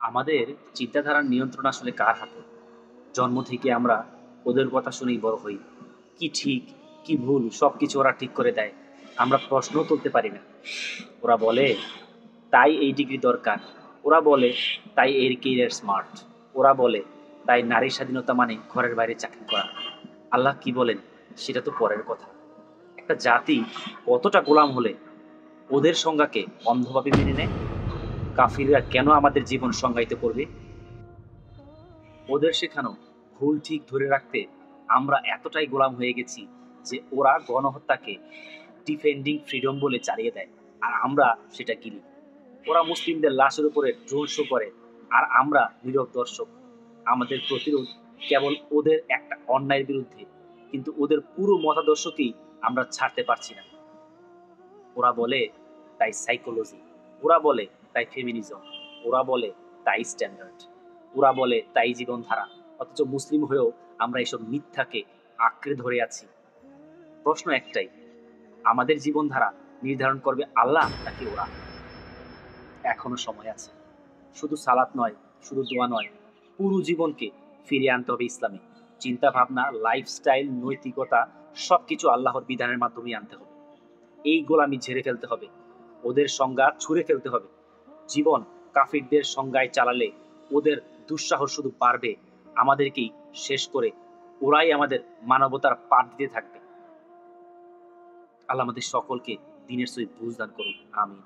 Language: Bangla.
আমাদের চিন্তাধারার নিয়ন্ত্রণ আসলে কার হাতে? জন্ম থেকে আমরা ওদের কথা শুনেই বড় হই। কি ঠিক, কি ভুল সবকিছু ওরা ঠিক করে দেয়। আমরা প্রশ্নও তুলতে পারি না। ওরা বলে, তাই এই ডিগ্রি দরকার। ওরা বলে, তাই এর কেরিয়ার স্মার্ট। ওরা বলে, তাই নারীর স্বাধীনতা মানে ঘরের বাইরে চাকরি করা। আল্লাহ কি বলেন সেটা তো পরের কথা। একটা জাতি কতটা গোলাম হলে ওদের সংজ্ঞাকে অন্ধভাবে মেনে নেয়? কাফিররা কেন আমাদের জীবন সংজ্ঞায়িত করবে? ওদের শেখানো ভুল ঠিক ধরে রাখতে আমরা এতটাই গোলাম হয়ে গেছি যে ওরা গণহত্যাকে ডিফেন্ডিং ফ্রিডম বলে চালিয়ে দেয়, আর আমরা সেটা গিলি। ওরা মুসলিমদের লাশের উপরে ড্রোন শো করে, আর আমরা নীরব দর্শক। আমাদের প্রতিরোধ কেবল ওদের একটা অন্যায়ের বিরুদ্ধে, কিন্তু ওদের পুরো মতাদর্শকেই আমরা ছাড়তে পারছি না। ওরা বলে তাই সাইকোলজি, ওরা বলে তাই ফেমিনিজম, ওরা বলে তাই স্ট্যান্ডার্ড, ওরা বলে তাই জীবনধারা। অথচ মুসলিম হয়েও আমরা এসব মিথ্যাকে আঁকড়ে ধরে আছি। প্রশ্ন একটাই, আমাদের জীবনধারা নির্ধারণ করবে আল্লাহ নাকি ওরা? এখনো সময় আছে। শুধু সালাত নয়, শুধু দোয়া নয়, পুরো জীবনকে ফিরিয়ে আনতে হবে ইসলামে। চিন্তা ভাবনা, লাইফস্টাইল, নৈতিকতা সবকিছু আল্লাহর বিধানের মাধ্যমেই আনতে হবে। এই গোলামি ঝেড়ে ফেলতে হবে, ওদের সংজ্ঞা ছুঁড়ে ফেলতে হবে। জীবন কাফিরদের সংজ্ঞায় চালালে ওদের দুঃসাহস শুধু বাড়বে, আমাদেরকেই শেষ করে ওরাই আমাদের মানবতার পাঠ দিতে থাকবে। আল্লাহ আমাদের সকলকে দিনের সহিত বুঝ দান করুন। আমিন।